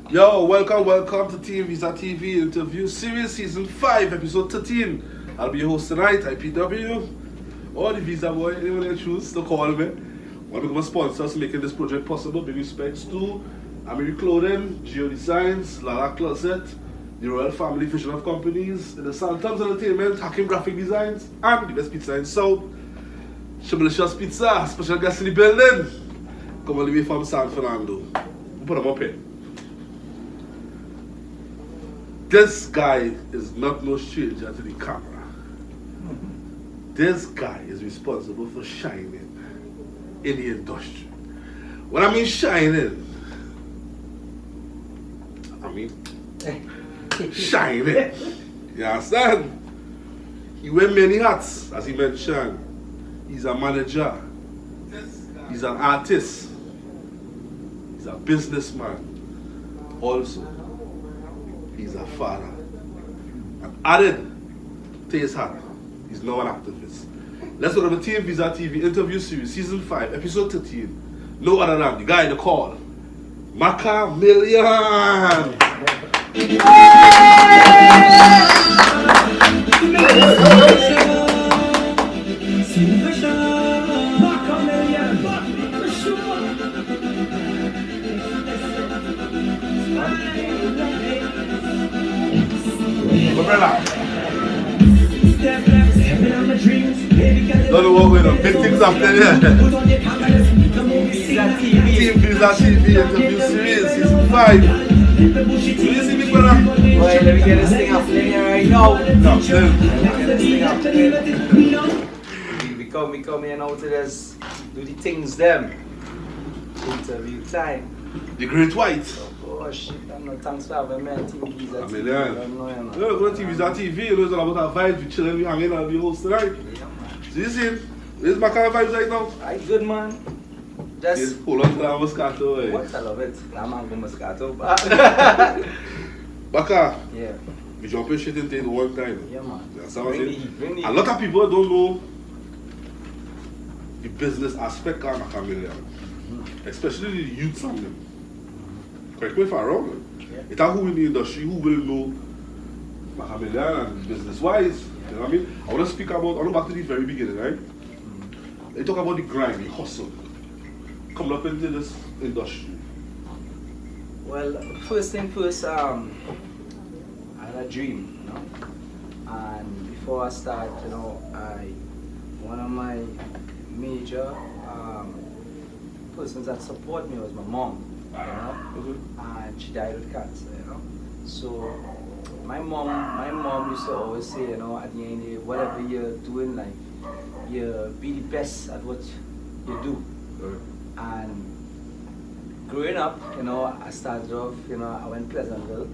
Yo, welcome to TeamViza TV interview series season 5, episode 13. I'll be your host tonight, Ep13. Or the Visa boy, anyone you choose to call me. Want to become a sponsor to making this project possible. Big respects to Amiri Clothing, Geo Designs, Lala Closet, the Royal Family Vision of Companies, the Santams Entertainment, Hakim Graphic Designs, and the best pizza in South. Shamalicious Pizza, special guest in the building. Come all the way from San Fernando. We'll put them up here. This guy is not no stranger to the camera. This guy is responsible for shining in the industry. When I mean shining, I mean shining. You understand? He wears many hats, as he mentioned. He's a manager. He's an artist. He's a businessman. Also, he's a father. And added to his hat, he's now an activist. Let's go to the TeamViza TV interview series, season 5, episode 13. No other than the guy in the call, Makamillion. Don't know what we're doing. Big things happening here. TeamViza TV interview series, season 5. Do you see me, brother? Boy, let me get this thing happening here right now. No, Let me get this thing happening. We come here now to just do the things them. Interview time. The Great White. Oh shit, I'm not thanks for having me on TeamViza. Makamillion. Go to TeamViza TV, you know it's all about our vibes, we chilling, we hanging, I'll be host tonight. Yeah, man. So you see, where's my kind of vibes right now? Alright, good man. Yes, Just hold on to that Moscato. what I love it. I'm on Moscato. Baka, Yeah. we jumping shit into it one time. Yeah, man. That's what I'm Bring the saying. heat, bring the A heat. lot of people don't know the business aspect of Makamillion, especially the youths on them. Correct me if I'm wrong. Yeah. It's who in the industry who will know Makamillion and business wise. You know what I mean? I want to speak about, I want to go back to the very beginning, right? They talk about the grind, the hustle, coming up into this industry. Well, first thing first, I had a dream, you know, and before I start, you know, one of my major persons that support me was my mom, you know, and she died with cancer, you know. So my mom used to always say, you know, at the end of the day, whatever you do in life, you be the best at what you do. And growing up, you know, I started off, you know, I went Pleasantville,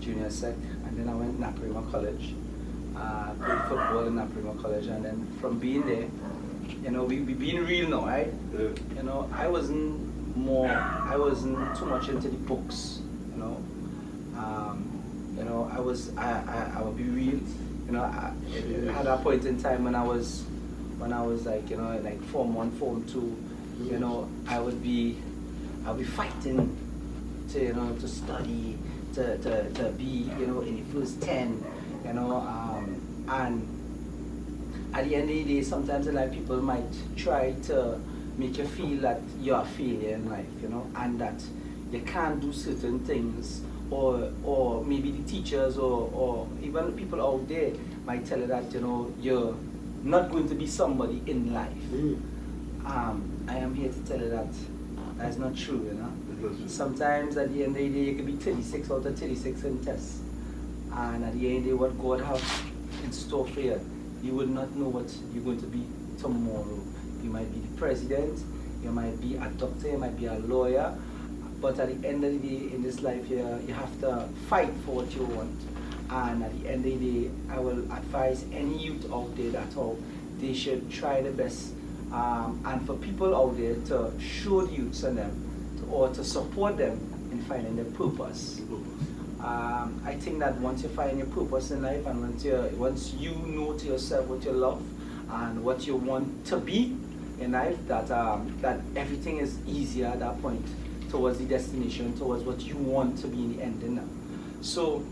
junior sec, and then I went Naparima College. Played football in Naparima College, and then from being there, you know, we being real now, right? Yeah. You know, I wasn't too much into the books, you know. You know, I would be real, you know, it had a point in time when I was like, you know, like Form 1, Form 2, you know, I'll be fighting to, you know, to study, to be, you know, in the first 10, you know, and at the end of the day, sometimes like people might try to make you feel that you're a failure in life, you know, and that you can't do certain things, or maybe the teachers or even people out there might tell you that, you know, you're not going to be somebody in life. I am here to tell you that that's not true, you know. Sometimes at the end of the day, you can be 36 out of 36 in tests. And at the end of the day, what God has in store for you, you will not know what you're going to be tomorrow. You might be the president, you might be a doctor, you might be a lawyer, but at the end of the day, in this life here, you have to fight for what you want. And at the end of the day, I will advise any youth out there that they should try their best. And for people out there to show the youths and them, or to support them in finding their purpose. I think that once you find your purpose in life, and once you know to yourself what you love and what you want to be in life, that everything is easier at that point towards the destination, towards what you want to be in the ending now. So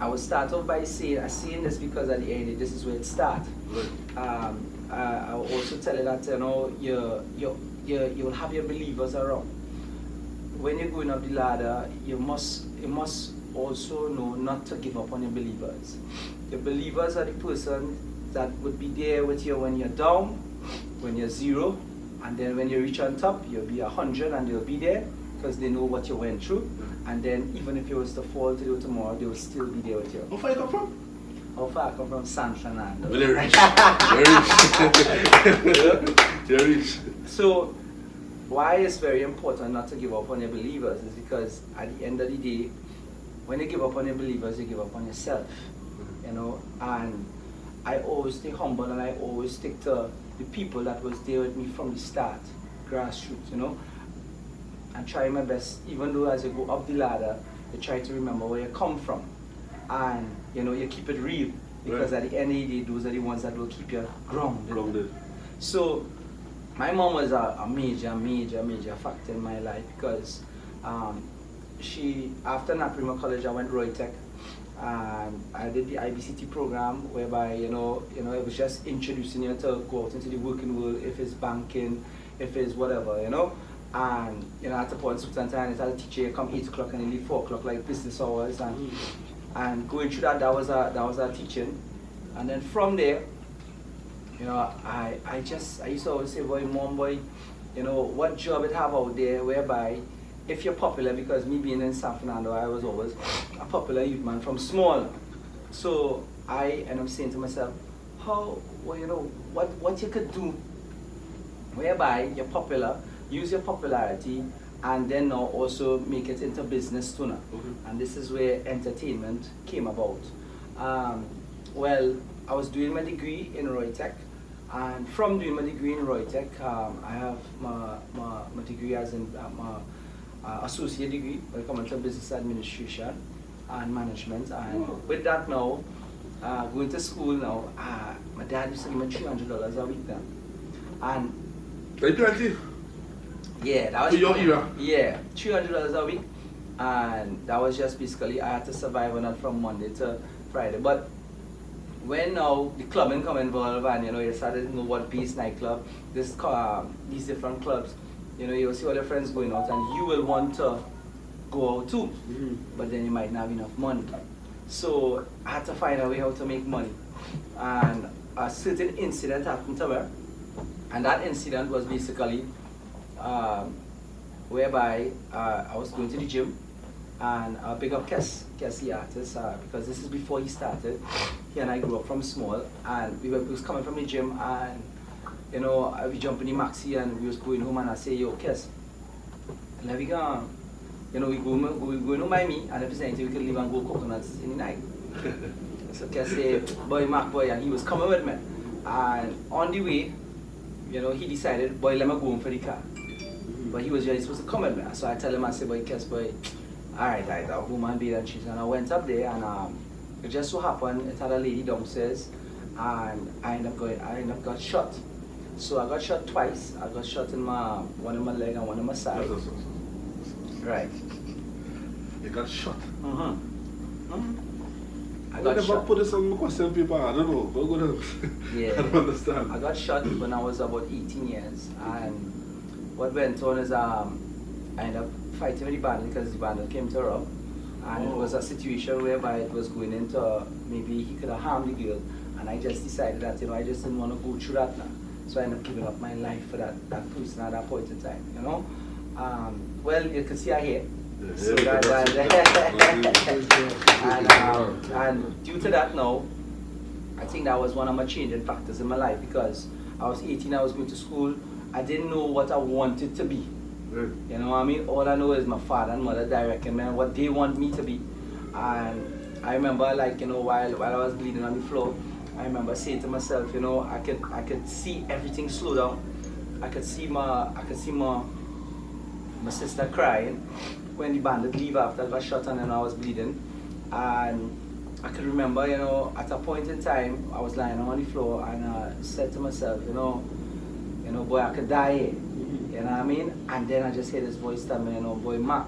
I will start off by saying this because at the end, this is where it starts. I will also tell you that you'll have your believers around. When you're going up the ladder, you must also know not to give up on your believers. Your believers are the person that would be there with you when you're down, when you're 0, and then when you reach on top, you'll be 100 and they'll be there because they know what you went through. And then even if you was to fall today or tomorrow, they will still be there with you. How far you come from? How far I come from? San Fernando. Very rich. Very rich. So why it's very important not to give up on your believers is because at the end of the day, when you give up on your believers, you give up on yourself. You know, and I always stay humble and I always stick to the people that was there with me from the start, grassroots, you know. And try my best, even though as you go up the ladder, you try to remember where you come from. And, you know, you keep it real. Because at the end of the day, those are the ones that will keep you grounded. So, my mom was a major factor in my life because after Naprima College, I went Roy Tech. And I did the IBCT program whereby, you know, it was just introducing you to go out into the working world, if it's banking, if it's whatever, you know. And, you know, at a point, sometimes as a teacher, you come 8 o'clock and you leave 4 o'clock, like business hours. And going through that was our teaching. And then from there, you know, I used to always say, boy, mom, boy, you know, what job it have out there whereby if you're popular, because me being in San Fernando, I was always a popular youth man from small. So I end up saying to myself, you know, what you could do whereby you're popular, use your popularity, and then now also make it into business too now. And this is where entertainment came about. Well, I was doing my degree in Roy Tech, and from doing my degree in Roy Tech, I have my degree as in associate degree when it comes to business administration and management. And with that now, going to school now, my dad used to give me $300 a week now. And yeah, that was for your era. Yeah, $300 a week, and that was just basically I had to survive on that from Monday to Friday. But when now the clubbing come involved, and you know you started to know what Beast nightclub, these different clubs, you know you'll see all your friends going out, and you will want to go out too, but then you might not have enough money. So I had to find a way how to make money, and a certain incident happened to me, and that incident was basically whereby I was going to the gym, and I'll pick up Kes the artist, because this is before he started. He and I grew up from small, and we was coming from the gym, and you know we jump in the maxi and we was going home, and I say, yo Kes, let me go. You know we going to Miami, and if there's anything we could leave and go coconuts in the night. So Kes say, boy Mac boy, and he was coming with me, and on the way, you know he decided, boy let me go home for the car. But he was really supposed to come with me. So I tell him, I say, boy, Kes, boy, alright, I'll go and bathe and cheese. And I went up there, and it just so happened, it had a lady downstairs, and I ended up got shot. So I got shot twice. I got shot in one in my leg and one in my side. Right. You got shot? I got shot. Put this on my question paper, I don't know. Go ahead. Yeah. I don't understand. I got shot when I was about 18 years, and what went on is I ended up fighting with the bandit because the bandit came to rob, and it was a situation whereby it was going into maybe he could have harmed the girl, and I just decided that, you know, I just didn't want to go through that now. So I ended up giving up my life for that person at that point in time, you know. Well, you can see her here. So and due to that now, I think that was one of my changing factors in my life, because I was 18, I was going to school, I didn't know what I wanted to be. You know what I mean? All I know is my father and mother directing me what they want me to be. And I remember, like, you know, while I was bleeding on the floor, I remember saying to myself, you know, I could see everything slow down. I could see my sister crying when the bandit leave after I got shot and then I was bleeding. And I could remember, you know, at a point in time, I was lying on the floor, and I said to myself, you know, boy, I could die here. You You know what I mean? And then I just hear this voice tell me, you know, boy Mark,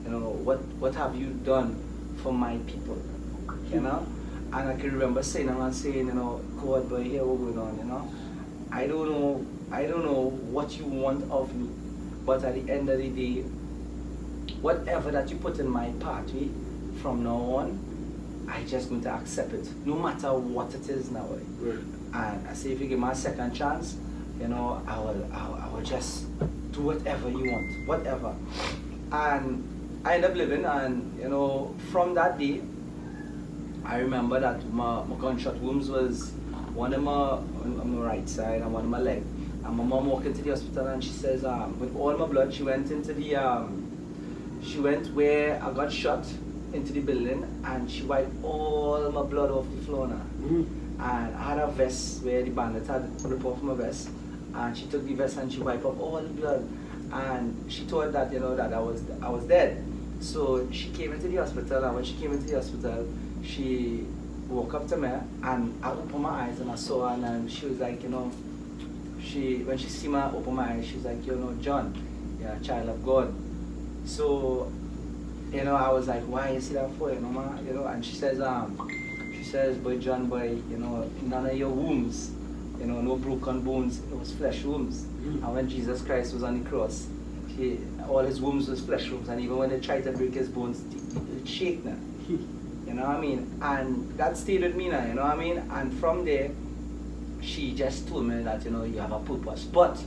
you know, what have you done for my people? You know? And I can remember saying, you know, God, boy, here what's going on, you know? I don't know what you want of me, but at the end of the day, whatever that you put in my pathway from now on, I just going to accept it, no matter what it is now. Right. And I say, if you give me a second chance, you know, I will just do whatever you want, whatever. And I end up living, and you know, from that day, I remember that my gunshot wounds was one of my on my right side and one on my leg. And my mom walked into the hospital and she says, with all my blood, she went into the she went where I got shot into the building, and she wiped all my blood off the floor now. And I had a vest where the bandit had ripped off my vest, and she took the vest and she wiped up all the blood, and she thought that, you know, that I was dead. So she came into the hospital, and when she came into the hospital, she woke up to me, and I opened my eyes and I saw her, and she was like, you know, when she see me open my eyes, she's like, you know, John, you're a child of God. So, you know, I was like, why you see that for, you know, ma? You know, and she says, boy John, boy, you know, none of your wounds, you know, no broken bones, it was flesh wounds. And when Jesus Christ was on the cross, all his wounds was flesh wounds, and even when they tried to break his bones, it shake now. You know what I mean? And that stayed with me now, you know what I mean? And from there, she just told me that, you know, you have a purpose. But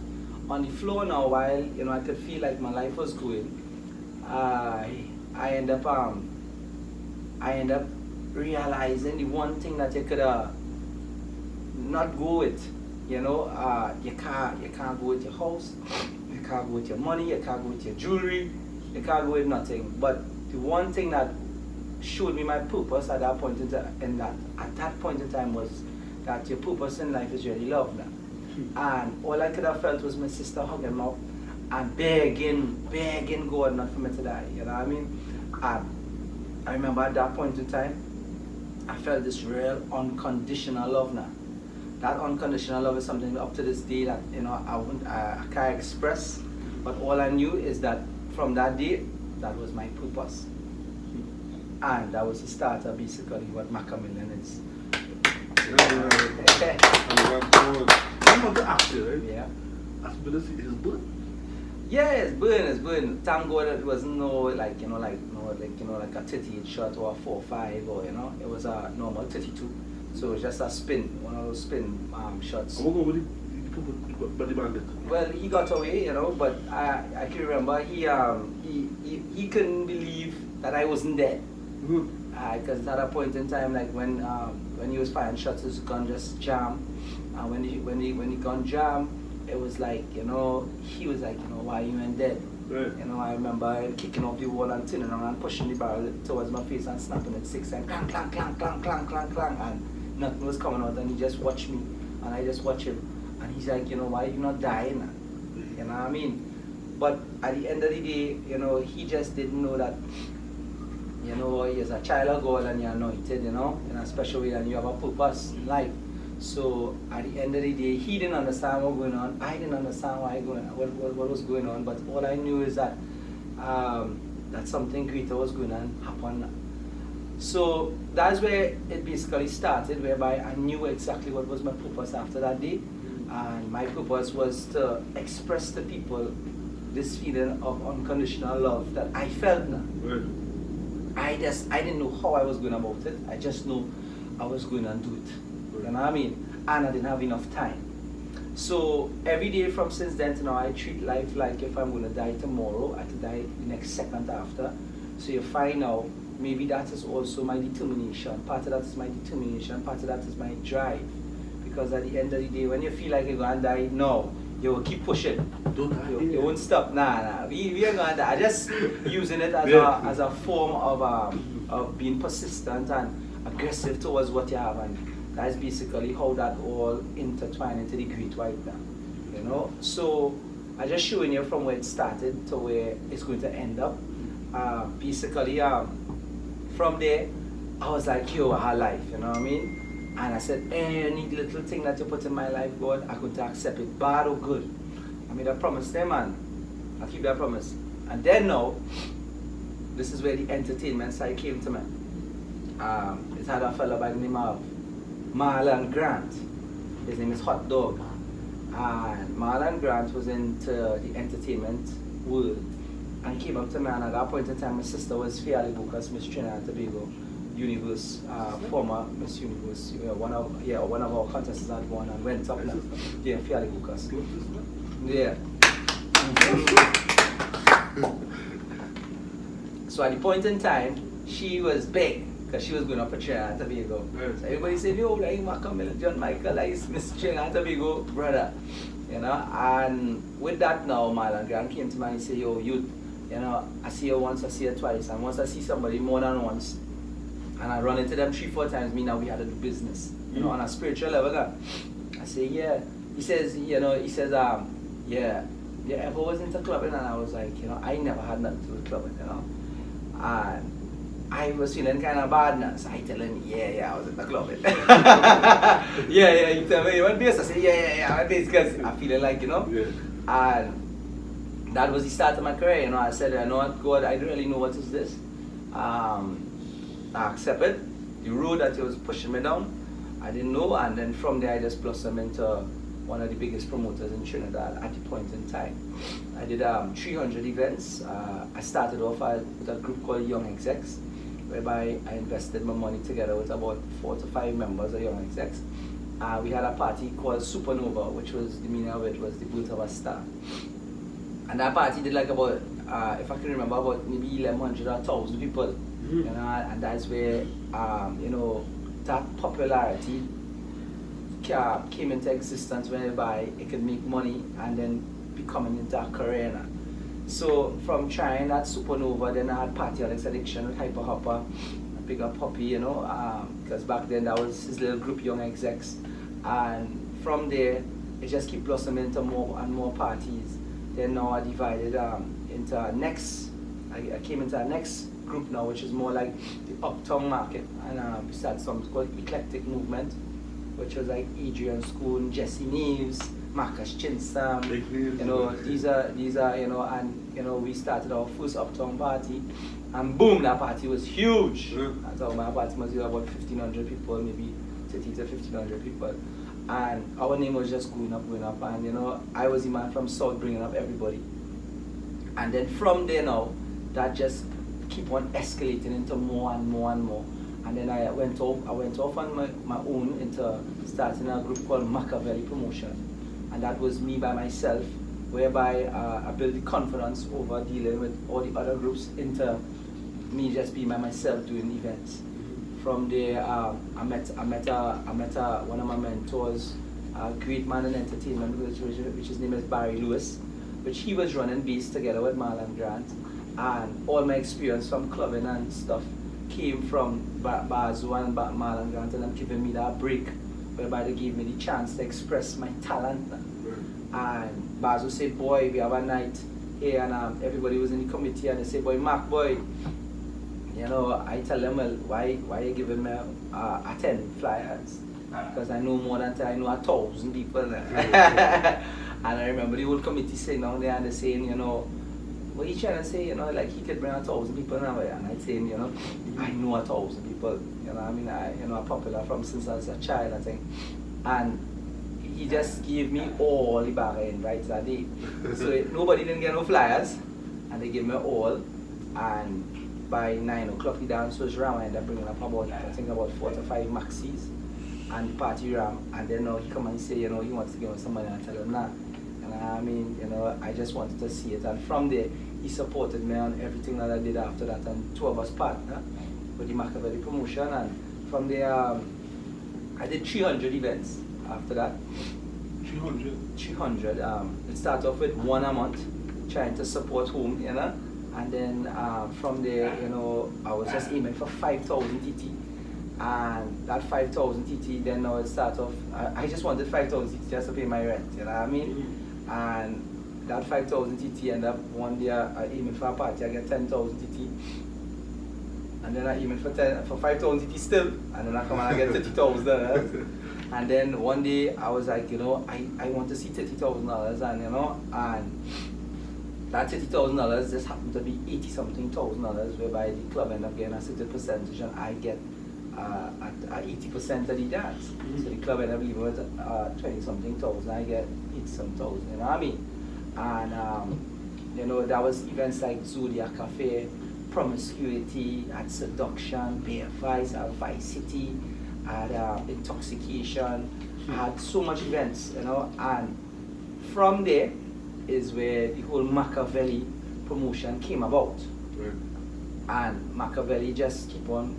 on the floor now, while, you know, I could feel like my life was going, I end up realizing the one thing that you could not go with, you know, you can't go with your house, you can't go with your money, you can't go with your jewelry, you can't go with nothing. But the one thing that showed me my purpose at that point in time was that your purpose in life is really love now. And all I could have felt was my sister hugging me up and begging God not for me to die, you know what I mean? And I remember at that point in time, I felt this real unconditional love now. That unconditional love is something up to this day that, you know, I can't express, but all I knew is that from that day, that was my purpose. And that was the start of basically what Makamillion is. I'm not the actor, right? Yeah. Ability is good. Yeah, it's burn. Thank God it wasn't like a 38 shot or a 4.5 or, you know, it was a normal 32. So it was just a spin, one of those spin shots. I'm going to go with the bandit. Well, he got away, you know, but I can remember he couldn't believe that I wasn't dead. Because at a point in time, like when he was firing shots, his gun just jammed. And when the gun jammed, it was like, you know, he was like, you know, why you ain't dead? Right. You know, I remember kicking off the wall and turning around and pushing the barrel towards my face and snapping it 6 times, clang, clang, clang, clang, clang, clang, clang, and nothing was coming out. And he just watched me, and I just watched him, and he's like, you know, why you not dying? You know what I mean? But at the end of the day, you know, he just didn't know that, you know, he's a child of God and you're anointed, you know, in a special way, and you have a purpose in life. So at the end of the day, he didn't understand what was going on. I didn't understand what was going on. But all I knew is that that something greater was going to happen. So that's where it basically started, whereby I knew exactly what was my purpose after that day. And my purpose was to express to people this feeling of unconditional love that I felt now. Right. I didn't know how I was going about it. I just knew I was going to do it. You know what I mean? And I didn't have enough time. So every day from since then to now, I treat life like if I'm going to die tomorrow, I could die the next second after. So you find out, maybe that is also my determination. Part of that is my determination, part of that is my drive. Because at the end of the day, when you feel like you're going to die, no, you will keep pushing. Don't die. You won't stop. Nah. We ain't going to die. Just using it as a form of being persistent and aggressive towards what you have. And that's basically how that all intertwined into the great white now, you know. So I just showing you from where it started to where it's going to end up. Basically, from there, I was like, yo, I had life, you know what I mean? And I said, any little thing that you put in my life, God, I could accept it, bad or good. I made a promise them, man. I'll keep that promise. And then now, this is where the entertainment side came to me. It had a fellow by the name of Marlon Grant. His name is Hot Dog. And Marlon Grant was into the entertainment world. And came up to me, and at that point in time, my sister was fairly Lucas, Miss Trinidad and Tobago Universe, former Miss Universe. One of our contestants had won and went up now. Yeah, fairly Lucas. Yeah. So at the point in time, she was big because she was going up for Trinidad and Tobago. So everybody said, yo, like Makamillion, John Michael, like Miss Trinidad and Tobago, brother. You know, and with that now, Marlon Grant came to me and said, yo, youth, you know, I see you once, I see you twice, and once I see somebody more than once, and I run into them 3-4 times, me now we had to do business, you know, on a spiritual level. I say, yeah. He says, yeah, you ever was into clubbing? And I was like, you know, I never had nothing to do with clubbing, you know. And I was feeling kind of bad now, so I tell him, yeah, I was in the clubbing. yeah, you tell me, you want bass? I say, yeah, I want bass, because I feeling like, you know. Yeah. And that was the start of my career, you know. I said, you know what, God, I don't really know what is this. I accept it. The road that he was pushing me down, I didn't know, and then from there I just blossomed into one of the biggest promoters in Trinidad at the point in time. I did 300 events. I started off with a group called Young Execs, whereby I invested my money together with about 4 to 5 members of Young Execs. We had a party called Supernova, which was, the meaning of it was the birth of a star. And that party did like about, if I can remember, about maybe 1,100 or 1,000 people. You know, and that's where, you know, that popularity came into existence, whereby it could make money and then becoming into a career. So from trying that Supernova, then I had Party Alex Addiction with Hyper Hopper, a bigger puppy, you know, because back then that was his little group, Young Execs. And from there, it just kept blossoming into more and more parties. Then now I divided into our next, I came into our next group now, which is more like the uptown market. And we started something called Eclectic Movement, which was like Adrian Schoon, Jesse Neves, Marcus Chinsam, you know, these are, you know, and, you know, we started our first uptown party, and boom, that party was huge. That's how my party was about 1,500 people, maybe 30 to 1,500 people. And our name was just going up, and, you know, I was the man from South bringing up everybody. And then from there now, that just keep on escalating into more and more and more. And then I went off on my own into starting a group called Makamillion Promotion. And that was me by myself, whereby I built the confidence over dealing with all the other groups into me just being by myself doing events. From there, I met one of my mentors, a great man in entertainment, which his name is Barry Lewis, which he was running bass together with Marlon Grant. And all my experience from clubbing and stuff came from Bazu and Marlon Grant, and them giving me that break, whereby they gave me the chance to express my talent. And Bazu said, boy, we have a night here, and everybody was in the committee, and they said, boy, Mark, boy, you know, I tell them, well, why are you giving me 10 flyers? Because I know more than I know 1,000 people. And I remember the whole committee sitting down there and they're saying, you know, what are you trying to say, you know, like he could bring 1,000 people now, and I'm saying, you know, I know 1,000 people, you know, I mean, I'm popular from since I was a child, I think. And he just gave me all the bargain right that day. So nobody didn't get no flyers, and they gave me all, and by 9 o'clock the dance was ram. I ended up bringing up about, I think about 4 to 5 maxis and the party ram. And then he come and say, you know, he wants to give us some money, and I tell him nah. And I mean, you know, I just wanted to see it. And from there, he supported me on everything that I did after that, and 2 of us partnered with the Makamillion Promotion. And from there, I did 300 events after that. 300. It started off with 1 a month, trying to support home, you know. And then from there, you know, I was just aiming for 5,000 TT. And that 5,000 TT, then now it started off, I just wanted 5,000 TT just to pay my rent, you know what I mean? And that 5,000 TT ended up one day I aiming for a party, I get 10,000 TT. And then I aiming for 5,000 TT still, and then I come and I get 30,000. And then one day I was like, you know, I want to see $30,000, and you know, and that $30,000 just happened to be $80-something thousand, whereby the club ended up getting a certain percentage and I get 80% of the dance. So the club ended up leaving with 20-something thousand, I get 80-some thousand, you know what I mean? And you know, there was events like Zodiac Cafe, Promiscuity, at Seduction, Bear Vice, at Vice City, at Intoxication. I had so much events, you know, and from there is where the whole Machiavelli promotion came about. Right. And Machiavelli just keep on,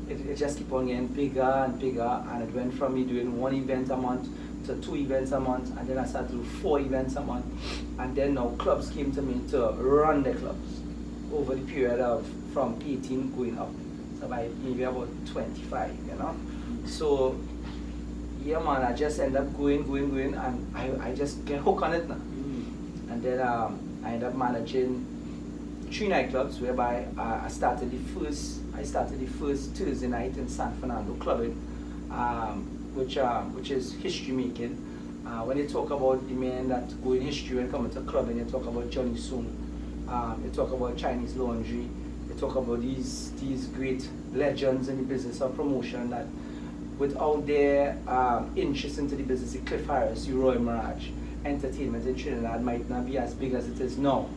it just keep on getting bigger and bigger, and it went from me doing 1 event a month to 2 events a month, and then I started to do 4 events a month, and then now clubs came to me to run the clubs over the period of from 18 going up, so by maybe about 25, you know. So yeah man, I just end up going, and I just get hooked on it now. And then I ended up managing 3 nightclubs, whereby I started the first Thursday night in San Fernando clubbing, which is history making. When you talk about the men that go in history when coming to clubbing, you talk about Johnny Soon, you talk about Chinese Laundry, you talk about these great legends in the business of promotion that without their interest into the business, the Cliff Harris, the Roy Mirage, entertainment in Trinidad might not be as big as it is now.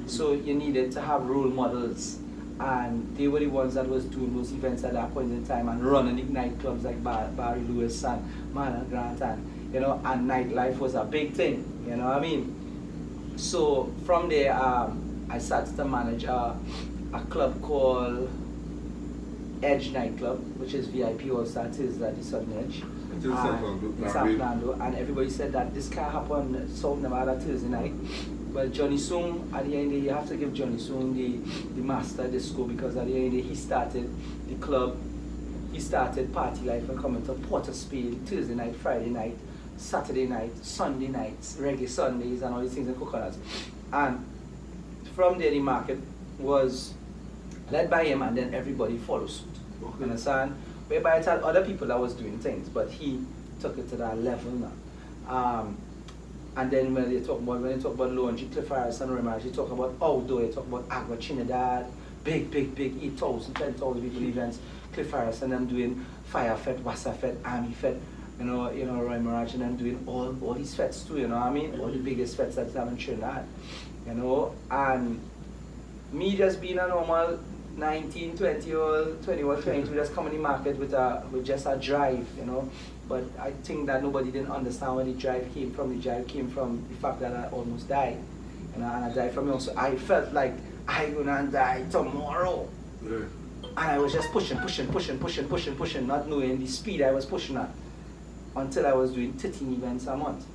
So you needed to have role models, and they were the ones that was doing those events at that point in time and running the nightclubs like Barry Lewis and Marlon Grant, and you know, and nightlife was a big thing, you know what I mean? So from there I started to manage a club called Edge nightclub, which is VIP All Star Tuesday at the Southern Edge. In San Fernando, and everybody said that this can't happen South Nevada Thursday night. Well, Johnny Soong, at the end of the day, you have to give Johnny Soong the master disco, because at the end of the day, he started the club, he started party life and coming to Port of Spain Thursday night, Friday night, Saturday night, Sunday nights, reggae Sundays, and all these things in Coconuts. And from there, the market was led by him, and then everybody followed suit. Okay. You understand? Whereby I told other people that was doing things, but he took it to that level now. And then when you talk about laundry, Cliff Harris and Remage, you talk about outdoor, you talk about Agua Trinidad, big 8,000, 10,000 people events. Cliff Harris and them doing Fire Fest, Wassa Fest, Army Fest, you know, Roy Mirage and them doing all these fests too, you know what I mean? All the biggest fests that have in Trinidad, you know. And me just being a normal 19, 20-year-old, 21, 22, just come in the market with just a drive, you know. But I think that nobody didn't understand where the drive came from. The drive came from the fact that I almost died, you know, and I died from it. So I felt like I'm gonna die tomorrow. Yeah. And I was just pushing, not knowing the speed I was pushing at, until I was doing 13 events a month.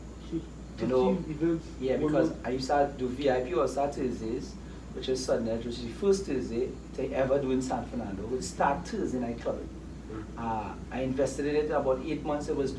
13 events? Yeah, because I used to do VIP All Star Thursdays, which is Sunday, which is the first Thursday to ever do in San Fernando. We'd start Thursday night clubbing. I invested in it about 8 months. It was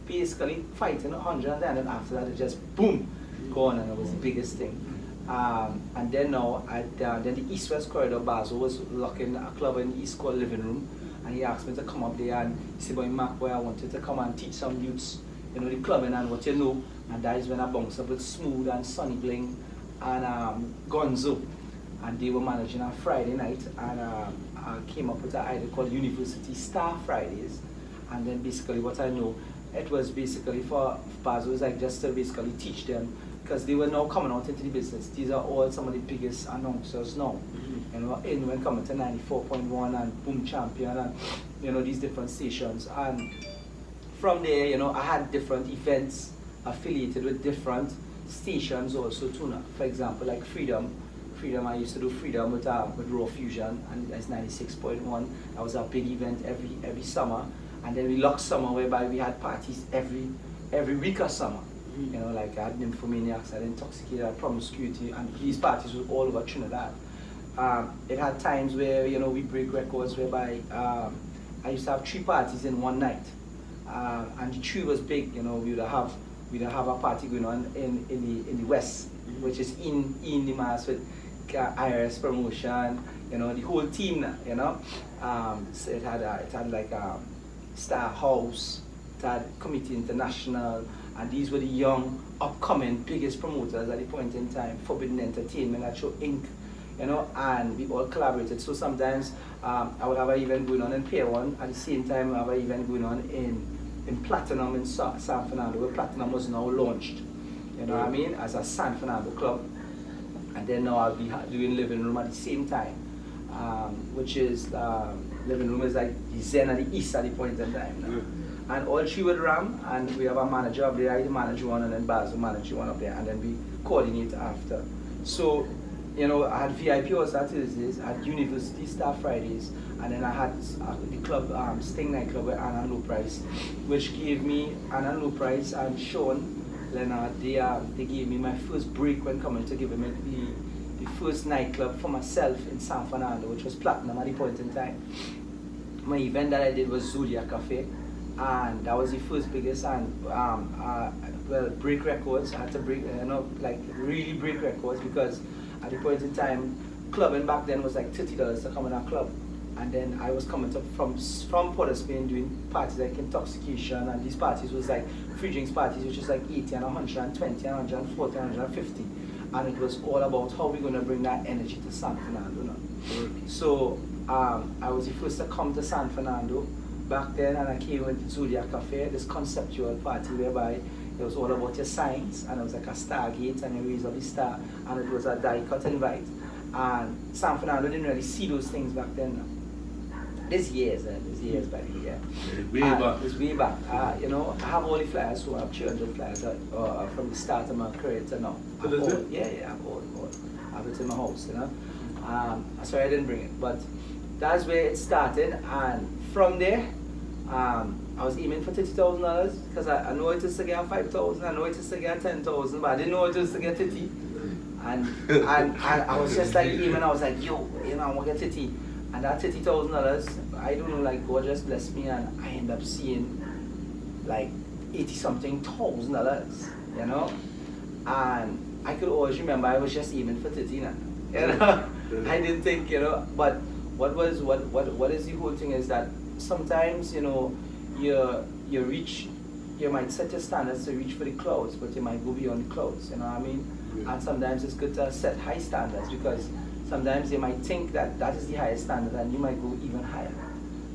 basically fighting 100, and then after that it just boom, gone, and it was the biggest thing. And then now, then the East-West Corridor Basel was locking a club in the East called Living Room, and he asked me to come up there and say, boy, Mac, boy, I wanted to come and teach some youths, you know, the clubbing and what you know. And that is when I bounced up with Smooth and Sonny Bling and Gonzo, and they were managing on Friday night, and I came up with an idea called University Star Fridays. And then basically what I know, it was basically for Basel, it was like just to basically teach them, because they were now coming out into the business. These are all some of the biggest announcers now. You know, when coming to 94.1 and Boom Champion and, you know, these different stations. And from there, you know, I had different events affiliated with different stations also too now. For example, like Freedom, I used to do Freedom with Raw Fusion, and that's 96.1. That was a big event every summer. And then we locked summer, whereby we had parties every week of summer. You know, like I had Nymphomaniacs, I had Intoxicated, I had Promiscuity, and these parties were all over Trinidad. It had times where, you know, we break records, whereby I used to have 3 parties in one night. And the 3 was big, you know. We'd have a party going on in the West, which is in the mass with IRS promotion, you know, the whole team now, you know. So it had like Star House, it had Committee International, And these were the young, upcoming, biggest promoters at the point in time, Forbidden Entertainment, Show Inc., you know, and we all collaborated. So sometimes I would have an event going on in Pt1, at the same time I have an event going on in Platinum in San Fernando, where Platinum was now launched, you know what I mean, as a San Fernando club. And then now I'll be doing living room at the same time, which is, living room is like the Zen and the East at the point in time now. And all three would ram, and we have a manager up there, I manage one, and then Baz will manage one up there, and then we coordinate after. So, you know, I had VIP on Saturdays, I had University Staff Fridays, and then I had the club, Sting nightclub with Anna Low Price, which gave me Anna Low Price and Sean Leonard. They gave me my first break when coming to give me the first nightclub for myself in San Fernando, which was Platinum at the point in time. My event that I did was Zodiac Cafe, and that was the first biggest, and well, break records. I had to break, you know, like really break records, because at the point in time, clubbing back then was like $30 to come in a club. And then I was coming from Port of Spain doing parties like intoxication, and these parties was like free drinks parties, which was like 80 and 120 and 140 and 150. And it was all about how we're going to bring that energy to San Fernando. You know? So I was the first to come to San Fernando back then, and I came with Zodiac Cafe, this conceptual party whereby it was all about your signs, and it was like a stargate, and you raise up the star, and it was a die-cut invite. And San Fernando didn't really see those things back then. No. This years back, yeah. Way back. It's way back. You know, I have all the flyers, so I have 300 flyers from the start of my career to now. Yeah, I have all. I have it in my house, you know. Sorry I didn't bring it, but that's where it started, and from there, I was aiming for $30,000, because I know it is to get 5,000, I know it is to get 10,000, but I didn't know it was to get 30. And I was just like aiming, I was like, yo, you know, I want to get 30. And that $30,000, I don't know, like God just blessed me, and I end up seeing like 80-something thousand dollars, you know. And I could always remember I was just aiming for 30, you know. I didn't think, you know, but what is the whole thing is that sometimes, you know, you might set your standards to reach for the clouds, but you might go beyond the clouds, you know what I mean? Yeah. And sometimes it's good to set high standards, because sometimes you might think that that is the highest standard, and you might go even higher.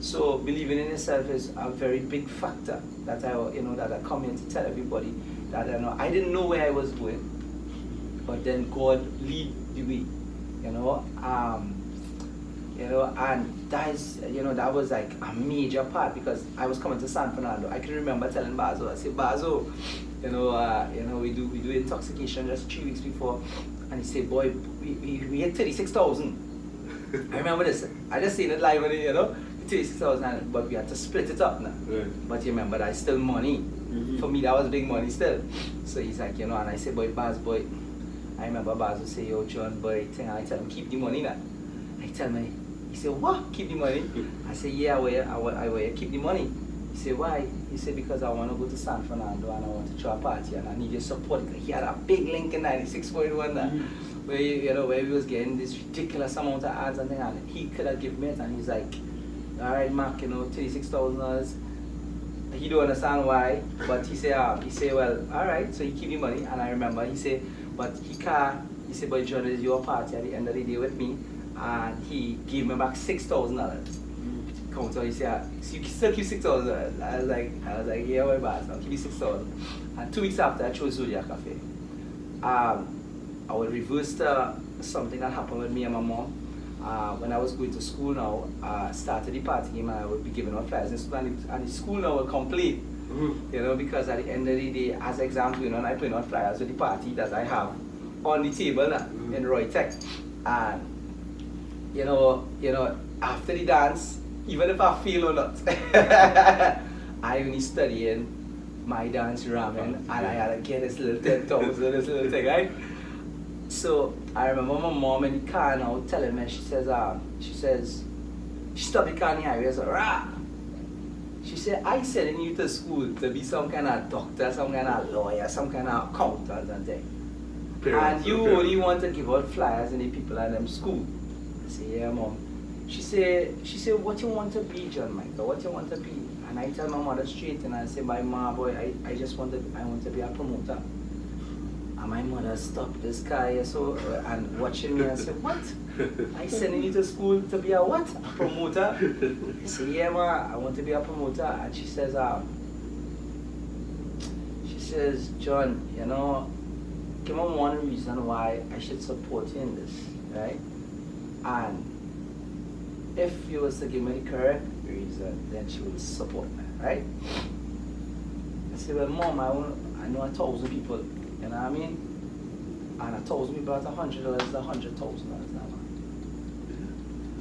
So believing in yourself is a very big factor that I come here to tell everybody that I didn't know where I was going, but then God lead the way, you know. And that was like a major part, because I was coming to San Fernando. I can remember telling Bazo, I said, Bazo, we do intoxication just 3 weeks before, and he said, boy, we had 36,000. I remember this. I just seen it live on it, you know, 36,000, but we had to split it up now. Right. But you remember, that's still money. Mm-hmm. For me, that was big money still. So he's like, and I said, boy, Baz, boy. I remember Baz would say, yo, John, boy, I tell him, keep the money now. I tell me, he said, what? Keep the money? I said, yeah, I will keep the money. He said, why? He said, because I want to go to San Fernando, and I want to throw a party, and I need your support. He had a big link in 96.1 there, where he was getting this ridiculous amount of ads and things, and he could have given me it, and he's like, all right, Mark, $36,000. He don't understand why, but he said, well, all right, so he keep the money. And I remember he said, but he said, but John, it's your party at the end of the day with me, and he gave me back $6,000. So he said, so you still keep $6,000. I was like, yeah, my boss, I'll give you $6,000. And 2 weeks after, I chose Zodiac Cafe. I will reverse to something that happened with me and my mom. When I was going to school now, started the party game, and I would be giving out flyers in school, and the school now will complete. Mm-hmm. Because at the end of the day, as exams going on, I play out flyers with the party that I have on the table now, mm-hmm. in Roy Tech. And after the dance, even if I fail or not, I only studying my dance ramen, and I had to get this little 10,000, this little thing, right? So I remember my mom in the car now telling me, she says, she stopped the car in the highway, so rah! She said, I sending you to school to be some kind of doctor, some kind of lawyer, some kind of accountant and thing. And you only want to give out flyers in the people at them school. I say, yeah, mom. she said, what you want to be, John Michael? What you want to be? And I tell my mother straight, and I say, my mom, boy, I want to be a promoter. And my mother stopped this guy and watching me and said, what? I sending you to school to be a what? A promoter? I said, yeah, ma, I want to be a promoter. And she says, John, you know, give me one reason why I should support you in this, right? And if you was to give me the correct reason, then she would support me, right? I said, well, Mom, I know 1,000 people, you know what I mean? And 1,000 people at $100 is $100,000 now, man.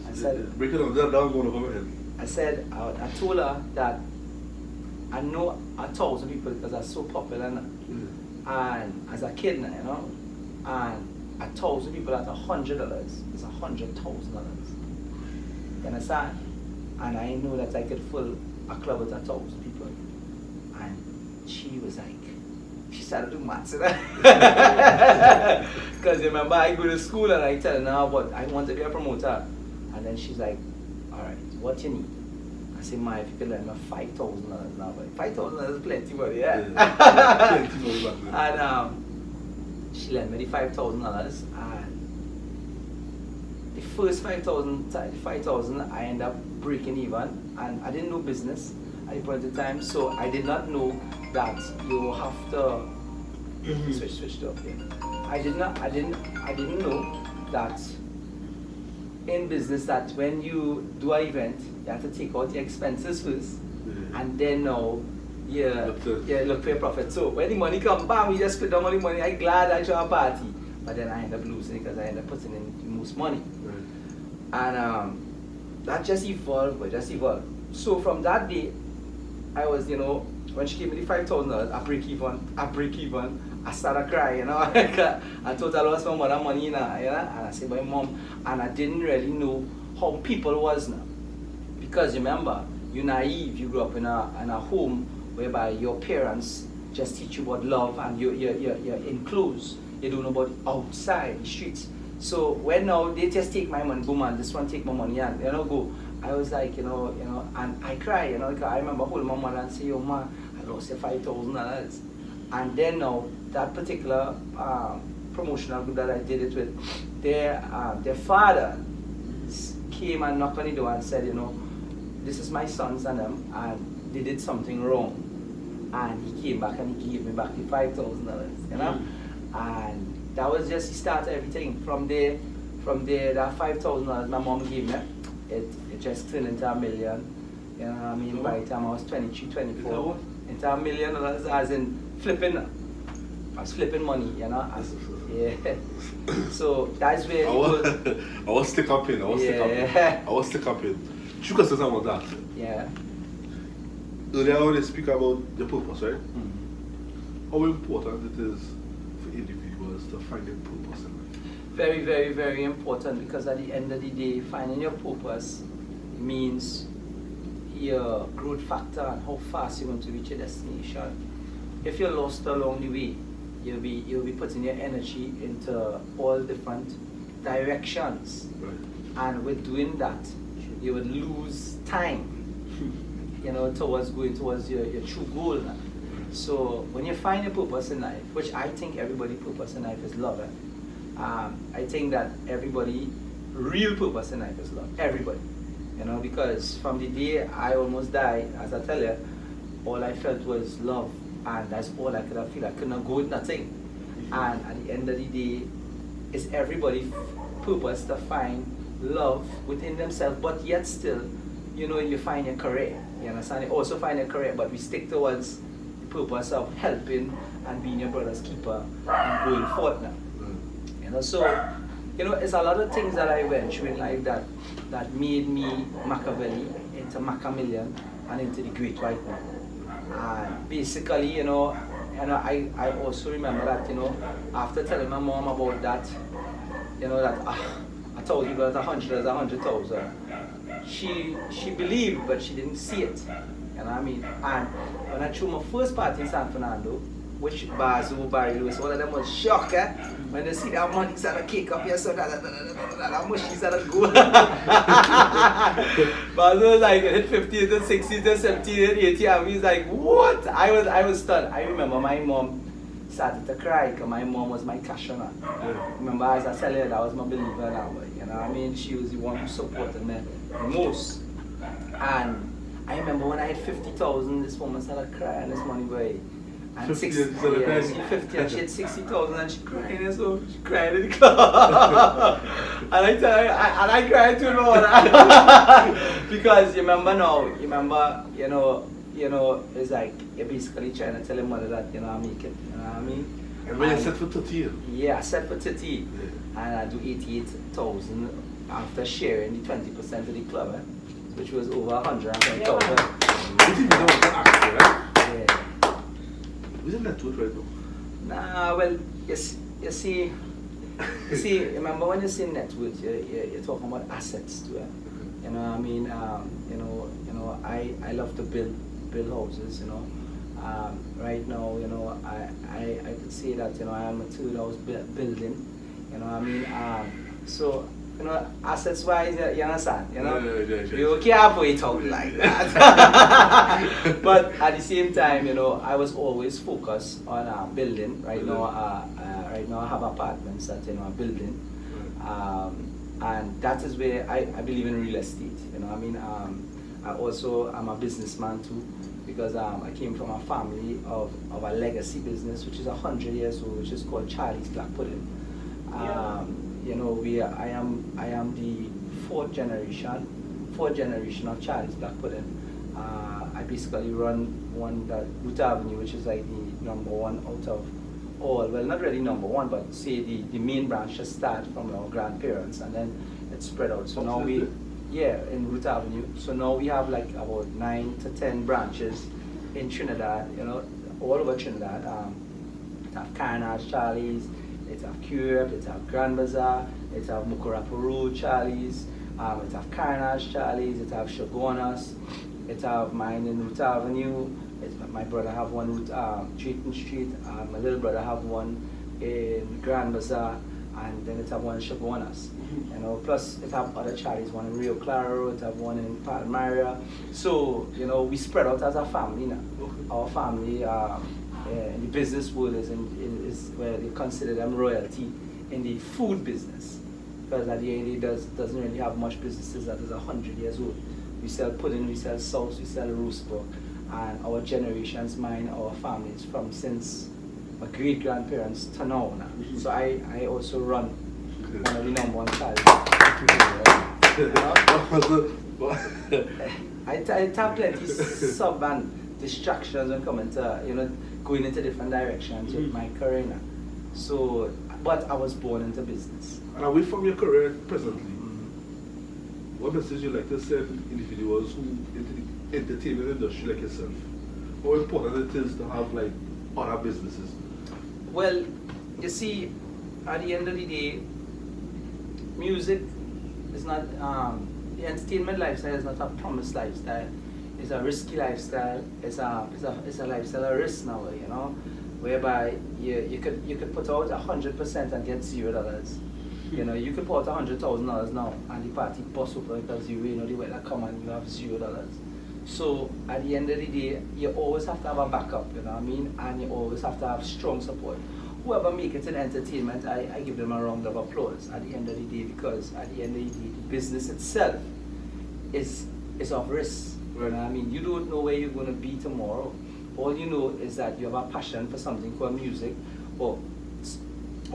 I said, break it down, that down going over my head. I said, I told her that I know 1,000 people because I'm so popular now. And as a kid now, you know, and 1,000 people at $100 is $100,000. You understand? And I know that I could fill a club with 1,000 people. And she was like, she started doing maths. Because remember, I go to school and I tell her now, but I want to be a promoter. And then she's like, all right, what you need? I say, Ma, if you could lend me $5,000 now, but $5,000 is plenty money, yeah. Plenty money back then. And she lent me the $5,000, and the first 5,000 I ended up breaking even, and I didn't know business at the point in time, so I did not know that you have to switch to up here. I didn't know that in business that when you do an event, you have to take out the expenses first, and then now you look for your profit. So when the money comes, bam, we just split down all the money. I'm glad I throw a party, but then I end up losing because I end up putting in the most money. And that just evolved. So from that day, I was, you know, when she gave me the $5,000, I break even. I started crying, you know. I thought I lost my mother money, you know. And I said, my mom, and I didn't really know how people was now. Because remember, you're naive, you grew up in a home whereby your parents just teach you about love and you're enclosed. You don't know about outside the streets. So when now they just take my money, go man, this one take my money and you know go. I was like, you know, and I cry, you know, because I remember holding my mother and say, yo ma, I lost $5,000. And then now that particular promotional group that I did it with, their father came and knocked on the door and said, you know, this is my sons and them, and they did something wrong. And he came back and he gave me back the $5,000, you know. And that was just the start of everything. From there, that $5,000 my mom gave me, it just turned into $1 million. You know what I mean? By the time I was 23, 24, into $1 million as in flipping. I was flipping money, you know. Yeah. So that's where I was stick up in. I was stick up in. Sugar says about that. Yeah. Earlier when they speak about the purpose, right? Mm-hmm. How important it is for individuals to find their purpose in life? Very, very, very important, because at the end of the day, finding your purpose means your growth factor and how fast you want to reach your destination. If you're lost along the way, you'll be putting your energy into all different directions. Right. And with doing that, you would lose time, you know, towards going towards your true goal. So when you find your purpose in life, which I think everybody's purpose in life is love, I think that real purpose in life is love. Everybody. You know, because from the day I almost died, as I tell you, all I felt was love, and that's all I could feel. I could not go with nothing. And at the end of the day, it's everybody's purpose to find love within themselves, but yet still, you know, you find your career. You understand? You also find your career, but we stick towards the purpose of helping and being your brother's keeper and going forth now. You know, so, you know, it's a lot of things that I went through in life that made me Machiavelli into Makamillion and into the Great White Man. And basically, you know, I also remember that, you know, after telling my mom about that, you know, that I told you that 100 is 100,000. She believed, but she didn't see it. You know what I mean? And when I threw my first party in San Fernando, which bars over Barry Lewis, all of them was shocked, eh? When they see that money start to kick up here, so that mushy start to go. But it was like, hit 50 to 60 to 70 to 80, and we was like, what? I was stunned. I remember my mom started to cry because my mom was my cash runner. Remember, as I said earlier, that was my believer now, you know what I mean? She was the one who supported me the most. And I remember when I had 50,000, this woman started crying, this money boy. And 60, yeah, she 50 and she had 60,000 and she crying, and so she cried in the club. And I tell her, and I cried too, Lord. Because you remember, it's like you're basically trying to tell your mother that, I make it, you know what I mean? And when you set for 30? Yeah, I set for 30. And I do 88,000 after sharing the 20% of the club, which was over 110,000. You think you know what to ask, right? Yeah. Isn't that truth right now? Nah, well, you see, remember when you say net worth, you're talking about assets too. You know what I mean? I love to build houses, right now, I could say that, I am a 2-house building, you know what I mean? So, assets wise, you understand, you can't put it out like that. But at the same time, I was always focused on building. Right now, I have apartments that I'm building, and that is where I believe in real estate. I also am a businessman too, because I came from a family of a legacy business which is 100 years old, which is called Charlie's Black Pudding. I am the fourth generation of Charlie's Black Pudding. I basically run one that Root Avenue, which is like the number one out of all. Well, not really number one, but say the main branch just started from our grandparents and then it spread out. So now in Root Avenue. So now we have like about 9 to 10 branches in Trinidad. All over Trinidad. It have Carnage Charlie's. It have Curb, it have Grand Bazaar, it have Mukurapa Road Charlie's, it have Carnage Charlie's, it have Shogunas, it have mine in Root Avenue, my brother have one Chayton Street, my little brother have one in Grand Bazaar, and then it have one in Shogunas. Plus it have other Charlie's, one in Rio Claro, it have one in Palmyra. So, we spread out as a family now. Our family in the business world is where they consider them royalty in the food business, because at the end it doesn't really have much businesses that is 100 years old. We sell pudding, we sell sauce, we sell roast pork, and our generations, our families from since my great grandparents to now. So I also run one of the number one Charlie's. I have plenty sub and distractions when coming to going into different directions with my career now. So, but I was born into business. And away from your career presently, what message you like to send individuals who into the entertainment industry like yourself? How important it is to have like other businesses? Well, you see, at the end of the day, music is not the entertainment lifestyle is not a promised lifestyle. It's a risky lifestyle. It's a lifestyle of risk now, whereby you could put out 100% and get $0. You could put out $100,000 now and the party bust open because the weather come and you have $0. So at the end of the day, you always have to have a backup, and you always have to have strong support. Whoever make it in entertainment, I give them a round of applause at the end of the day, because at the end of the day, the business itself is of risk. You don't know where you're going to be tomorrow. All you know is that you have a passion for something called music or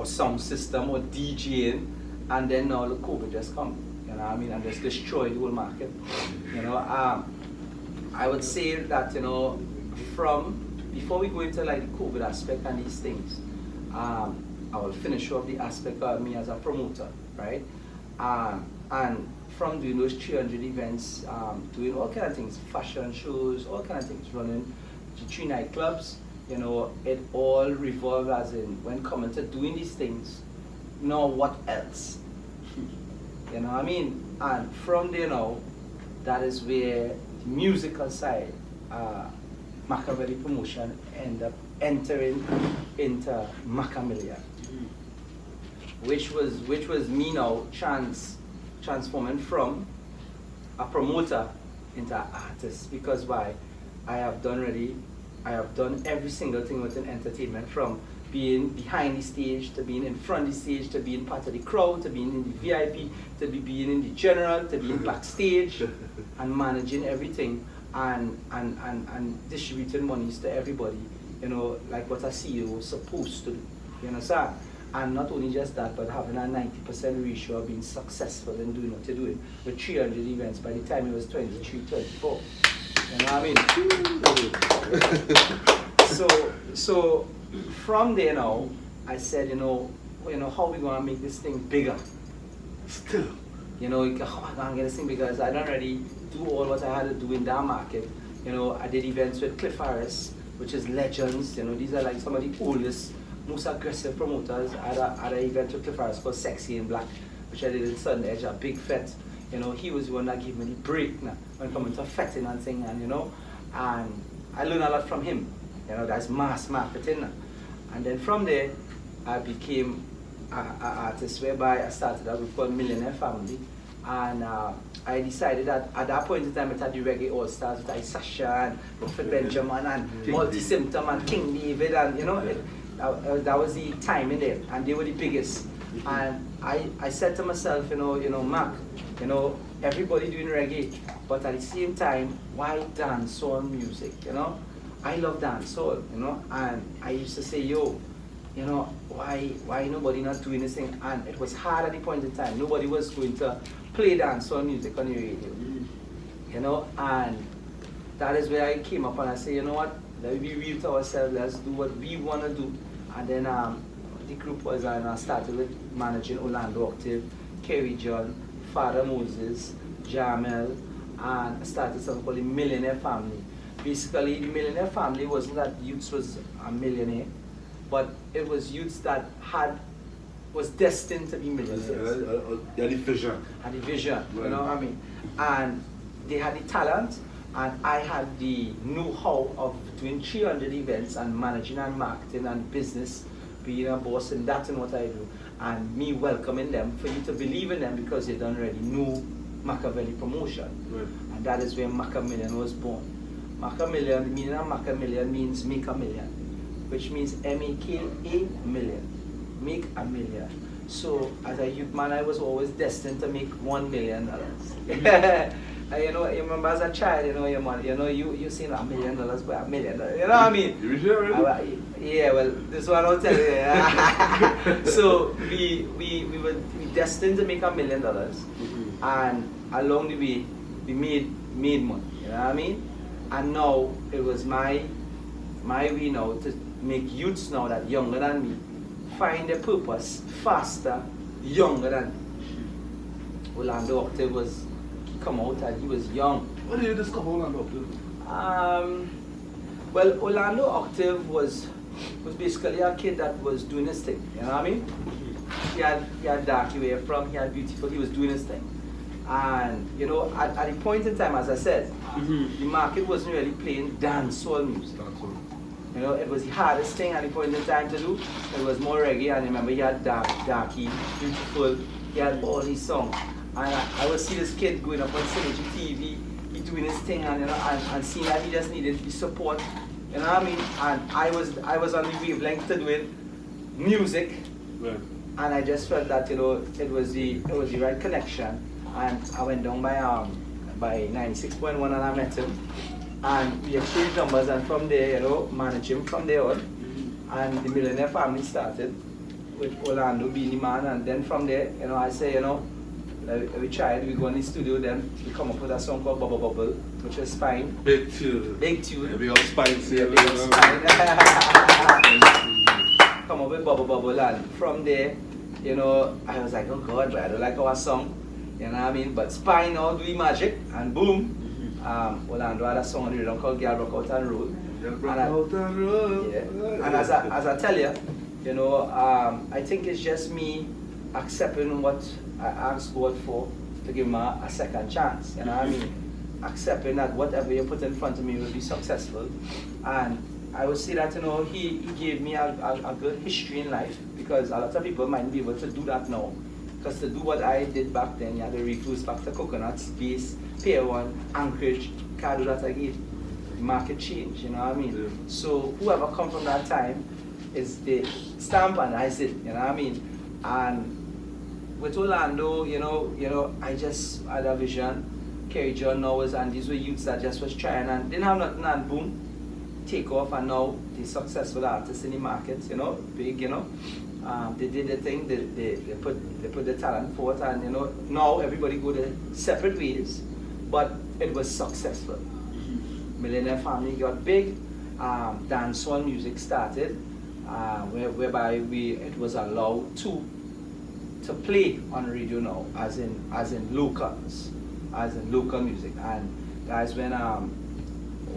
sound system or DJing, and then now the COVID just come, and just destroy the whole market. I would say that, before we go into like the COVID aspect and these things, I will finish off the aspect of me as a promoter, right? And from doing those 300 events, doing all kind of things, fashion shows, all kind of things, running 3 nightclubs, it all revolves as in when coming to doing these things, what else? And from there now, that is where the musical side, Makamillion promotion entering into Makamillion, which was me now transforming from a promoter into an artist. Because why? I have done every single thing within entertainment, from being behind the stage, to being in front of the stage, to being part of the crowd, to being in the VIP, to being in the general, to being backstage, and managing everything, and distributing monies to everybody, you know, like what a CEO is supposed to do, you understand? And not only just that, but having a 90% ratio of being successful in doing what you're doing with 300 events by the time it was 23, 24. You know what I mean? So from there now, I said, you know, how we gonna make this thing bigger? Still. You know, how I gonna get this thing bigger? Because I don't already do all what I had to do in that market. You know, I did events with Cliff Harris, which is legends. You know, these are like some of the oldest, most aggressive promoters. I had an event with Cliff Harris called Sexy in Black, which I did in Sudden Edge, a big fet. You know, he was the one that gave me the break now when it comes to fetting and thing, and you know, and I learned a lot from him. You know, that's mass marketing now. And then from there, I became an artist, whereby I started a group called Millionaire Family, and I decided that at that point in time it had the reggae all stars with Sasha and Wilfred Benjamin and Multi Symptom and King David, and you know, that was the time in there, and they were the biggest. And I said to myself, you know, Mac, you know, everybody doing reggae, but at the same time, why dancehall music? You know, I love dancehall, you know, and I used to say, yo, you know, why nobody not doing this thing? And it was hard at the point in time. Nobody was going to play dancehall music on the radio, you know, and that is where I came up and I said, you know what, let's be real to ourselves, let's do what we want to do. And then the group was, and I started with managing Orlando Octave, Kerry John, Father Moses, Jamel, and I started something called the Millionaire Family. Basically, the Millionaire Family wasn't that youths was a millionaire, but it was youths that was destined to be millionaires. Had the vision. Had the vision, you know what I mean? And they had the talent, and I had the know-how of doing 300 events and managing and marketing and business, being a boss and that and what I do, and me welcoming them for you to believe in them because they don't already know Machiavelli promotion. Right. And that is where Makamillion was born. Makamillion, the meaning of Makamillion means make a million, which means M-A-K-A million, make a million. So as a youth man, I was always destined to make $1 million. You know, you remember as a child, you know, your money, you know, you seen $1 million, but $1 million, you know what I mean? You sure, really? Yeah, well, this one I'll tell you. So we were destined to make $1 million, and along the way, we made money, you know what I mean? And now it was my way now to make youths now that younger than me find their purpose faster, younger than me. Orlando Octave was come out and he was young. What did you discover Orlando Octave? Well, Orlando Octave was basically a kid that was doing his thing, you know what I mean? He had dark where from, he had beautiful, he was doing his thing. And you know, at the point in time, as I said, the market wasn't really playing dancehall music. You know, it was the hardest thing at the point in time to do. It was more reggae, and remember he had Darky, Beautiful, he had all these songs. And I would see this kid going up on Synergy TV, he doing his thing, and you know, and seeing that he just needed the support. You know what I mean? And I was on the wavelength to doing music, Right. and I just felt that, you know, it was the right connection. And I went down by 96.1 and I met him, and we exchanged numbers, and from there, you know, managed him from there on. And the Millionaire Family started with Orlando being the man, and then from there, you know, I say, you know, we tried, we go in the studio, then we come up with a song called Bubble Bubble, which was Spine. Big tune. Big tune. Yeah, big old Spine. Yeah, big old Spine. Come up with Bubble Bubble, and from there, you know, I was like, oh God, but I don't like our song. You know what I mean? But Spine now do magic, and boom, Orlando had a song on the rhythm called Girl Rock Out and Roll. And as I tell you, you know, I think it's just me accepting what I asked God for, to give him a second chance. You know what I mean? Accepting that whatever you put in front of me will be successful. And I would say that, you know, he gave me a good history in life, because a lot of people might be able to do that now. Because to do what I did back then, you had to recruit back to coconuts, base, Pt1, Anchorage, can't do that again. Market change, you know what I mean? Yeah. So whoever come from that time is the stamp and I sit, you know what I mean? And with Orlando, you know, I just had a vision. Kerry John now was, and these were youths that just was trying and didn't have nothing, and boom, take off, and now they're successful artists in the market, you know, big, you know. They did the thing, they put the talent forth, and you know, now everybody go their separate ways, but it was successful. Millionaire Family got big, dancehall music started, whereby it was allowed to play on radio now, as in local music. And guys, when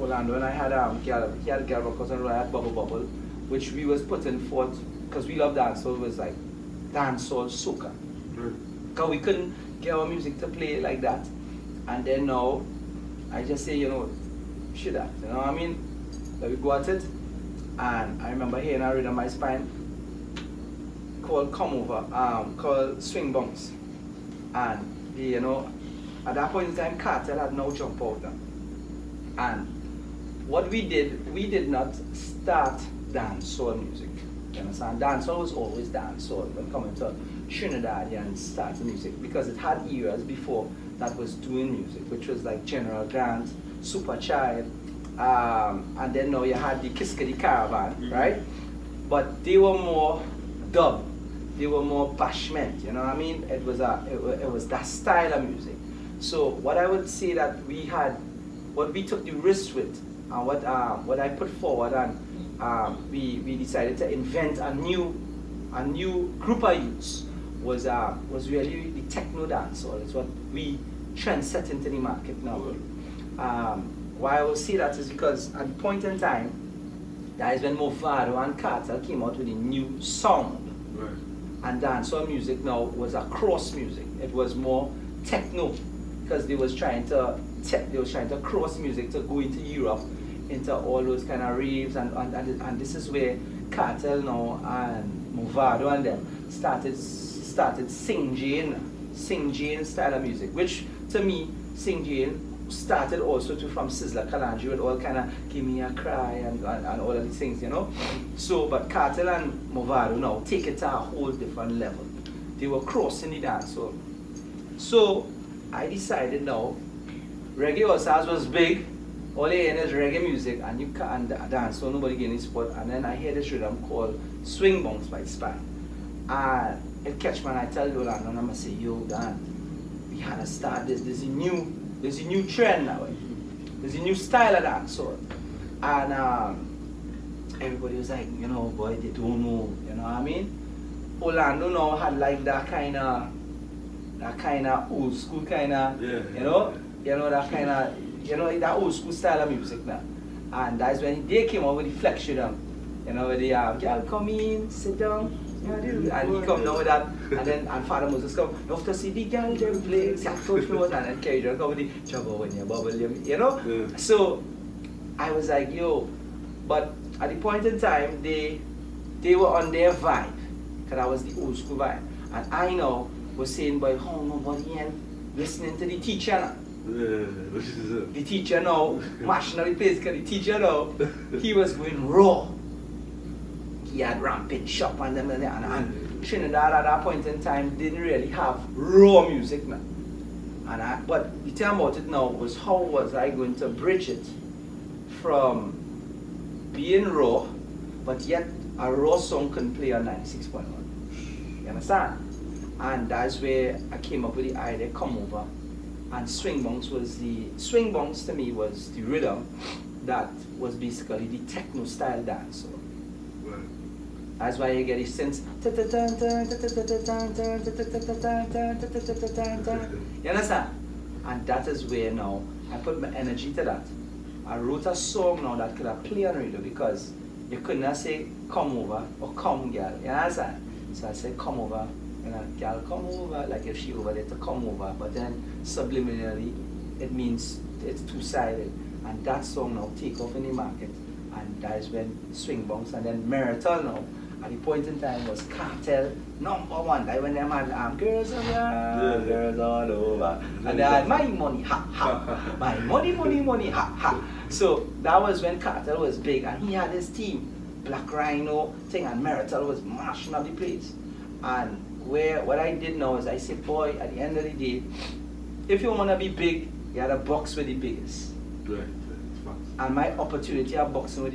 Orlando and I had he had a girl cousin who had Bubble, which we was putting forth, because we love dancehall. It was like dancehall soca, because we couldn't get our music to play like that. And then now I just say, you know, shit that, you know what I mean? So we go at it, and I remember hearing a rhythm in my spine called Come Over, called Swing Bounce. And you know, at that point in time, Cartel had now jumped out now. And what we did not start dancehall music. You understand? Dancehall was always dancehall when coming to Trinidadian start music, because it had eras before that was doing music, which was like General Grant, Super Child, and then now you had the Kiskadi Caravan, right? But they were more dub, they were more bashment, you know what I mean? It was that style of music. So what I would say that what we took the risk with, and what I put forward, and we decided to invent a new group of youths, was really the techno dancehall. It's what we trendset into the market now. Why I will say that is because at the point in time, that is when Movado and Cartel came out with a new sound. Right. And dancehall music now was a cross music. It was more techno, because they was trying to cross music to go into Europe, into all those kind of raves, and this is where Cartel now and Movado and them started Sing Jane style of music, which to me, Sing Jane started also from Sizzla Kalonji with all kind of Give Me a Cry and all of these things, you know. So, but Cartel and Movado now take it to a whole different level. They were crossing the dance. So I decided now, reggae also was big. All they hear is reggae music, and you can't dance, so nobody getting spot. And then I hear this rhythm called Swing Bounce by Spy. And it catch me, and I tell Yolanda, and I'm gonna say, yo, Dan, we had to start this. There's a new trend now. There's a new style of dance. And everybody was like, you know, boy, they don't know. You know what I mean? Orlando now had like that kind of old school kind of, you know that kind of, that old school style of music now. And that's when they came out with the flex rhythm, you know, where they girl come in, sit down, and he come down with that, and Father Moses come, you have to see the girl them play, see I touch me, and then Kerry John come with the trouble when you bubble, you know. Yeah. So I was like, yo, but at the point in time, they were on their vibe, because that was the old school vibe, and I know was saying, boy, how nobody ain't listening to the teacher now. The teacher now, mashing out the place, because the teacher now, he was going raw. He had rampant shop and them and Trinidad at that point in time didn't really have raw music now. But the thing about it now was, how was I going to bridge it from being raw, but yet a raw song can play on 96.1. You understand? And that's where I came up with the idea, Come Over. And Swing Bounce to me was the rhythm that was basically the techno style dance. So that's why you get a sense. You understand? And that is where now I put my energy to that. I wrote a song now that could have played on radio, because you could not say come over or come girl. You understand? So I said come over. You know, girl come over, like if she over there to come over, but then subliminally it means it's two-sided, and that song now take off in the market, and that is when Swing Bounce and then Merital now. At the point in time was Cartel #1. Like when them had girls around, girls all over. And they had my money, ha ha. My money, ha ha. So that was when Cartel was big and he had his team, Black Rhino thing, and Merital was mashing up the place. And what I did now is I said, boy, at the end of the day, if you want to be big, you had to box with the biggest. Right. And my opportunity of boxing with